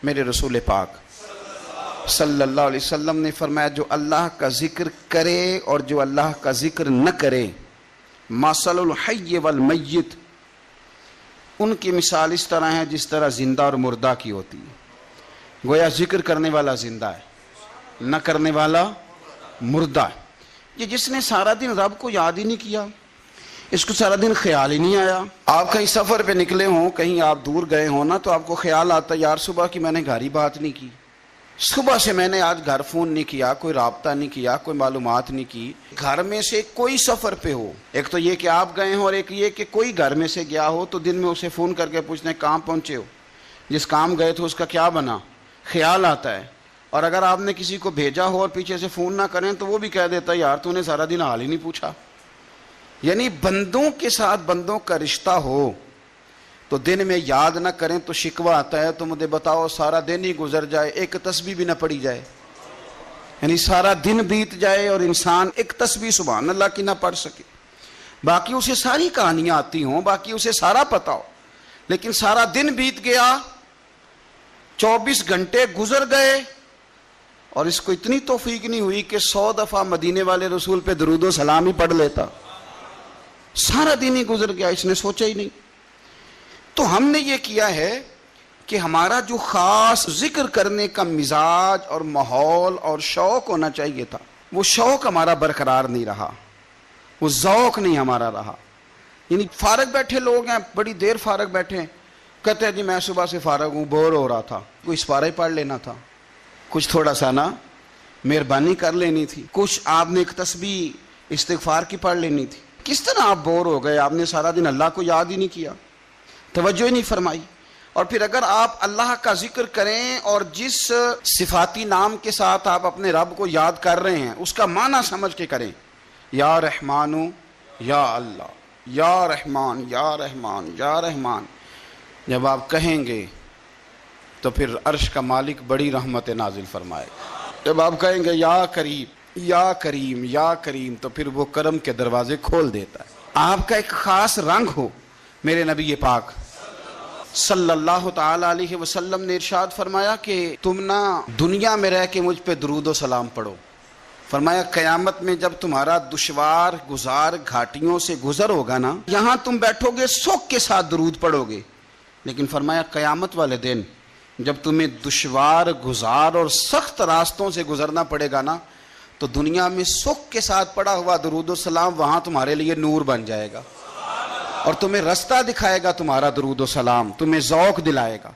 میرے رسول پاک صلی اللہ علیہ وسلم نے فرمایا جو اللہ کا ذکر کرے اور جو اللہ کا ذکر نہ کرے، مثل الحی والمیت، ان کی مثال اس طرح ہے جس طرح زندہ اور مردہ کی ہوتی ہے۔ گویا ذکر کرنے والا زندہ ہے، نہ کرنے والا مردہ ہے۔ یہ جس نے سارا دن رب کو یاد ہی نہیں کیا، اس کو سارا دن خیال ہی نہیں آیا۔ آپ کہیں سفر پہ نکلے ہوں، کہیں آپ دور گئے ہوں نا، تو آپ کو خیال آتا ہے یار صبح کی میں نے گھر ہی بات نہیں کی، صبح سے میں نے آج گھر فون نہیں کیا، کوئی رابطہ نہیں کیا، کوئی معلومات نہیں کی۔ گھر میں سے کوئی سفر پہ ہو، ایک تو یہ کہ آپ گئے ہوں اور ایک یہ کہ کوئی گھر میں سے گیا ہو، تو دن میں اسے فون کر کے پوچھتے ہیں کہاں پہنچے ہو، جس کام گئے تھے اس کا کیا بنا، خیال آتا ہے۔ اور اگر آپ نے کسی کو بھیجا ہو اور پیچھے سے فون نہ کریں تو وہ بھی کہہ دیتا ہے یار تو نے سارا دن حال ہی نہیں پوچھا۔ یعنی بندوں کے ساتھ بندوں کا رشتہ ہو تو دن میں یاد نہ کریں تو شکوہ آتا ہے، تو مجھے بتاؤ سارا دن ہی گزر جائے ایک تسبیح بھی نہ پڑھی جائے، یعنی سارا دن بیت جائے اور انسان ایک تسبیح سبحان اللہ کی نہ پڑھ سکے، باقی اسے ساری کہانیاں آتی ہوں، باقی اسے سارا پتا ہو، لیکن سارا دن بیت گیا، 24 گھنٹے گزر گئے اور اس کو اتنی توفیق نہیں ہوئی کہ 100 دفعہ مدینے والے رسول پہ درود و سلام ہی پڑھ لیتا، سارا دن ہی گزر گیا، اس نے سوچا ہی نہیں۔ تو ہم نے یہ کیا ہے کہ ہمارا جو خاص ذکر کرنے کا مزاج اور ماحول اور شوق ہونا چاہیے تھا، وہ شوق ہمارا برقرار نہیں رہا، وہ ذوق نہیں ہمارا رہا۔ یعنی فارغ بیٹھے لوگ ہیں، بڑی دیر فارغ بیٹھے ہیں، کہتے ہیں جی میں صبح سے فارغ ہوں، بور ہو رہا تھا، کوئی سپارہ ہی پڑھ لینا تھا، کچھ تھوڑا سا نا مہربانی کر لینی تھی، کچھ آپ نے ایک تسبیح استغفار کی پڑھ لینی تھی۔ کس طرح آپ بور ہو گئے؟ آپ نے سارا دن اللہ کو یاد ہی نہیں کیا، توجہ ہی نہیں فرمائی۔ اور پھر اگر آپ اللہ کا ذکر کریں اور جس صفاتی نام کے ساتھ آپ اپنے رب کو یاد کر رہے ہیں اس کا معنی سمجھ کے کریں، یا رحمانو یا اللہ، یا رحمان یا رحمان یا رحمان، جب آپ کہیں گے تو پھر عرش کا مالک بڑی رحمت نازل فرمائے۔ جب آپ کہیں گے یا کریم یا کریم یا کریم، تو پھر وہ کرم کے دروازے کھول دیتا ہے۔ آپ کا ایک خاص رنگ ہو۔ میرے نبی پاک صلی اللہ تعالی علیہ وسلم نے ارشاد فرمایا کہ تم نہ دنیا میں رہ کے مجھ پہ درود و سلام پڑھو، فرمایا قیامت میں جب تمہارا دشوار گزار گھاٹیوں سے گزر ہوگا نا، یہاں تم بیٹھو گے سوکھ کے ساتھ درود پڑھو گے، لیکن فرمایا قیامت والے دن جب تمہیں دشوار گزار اور سخت راستوں سے گزرنا پڑے گا نا، تو دنیا میں سکھ کے ساتھ پڑا ہوا درود و سلام وہاں تمہارے لیے نور بن جائے گا، اور تمہیں رستہ دکھائے گا تمہارا درود و سلام، تمہیں ذوق دلائے گا۔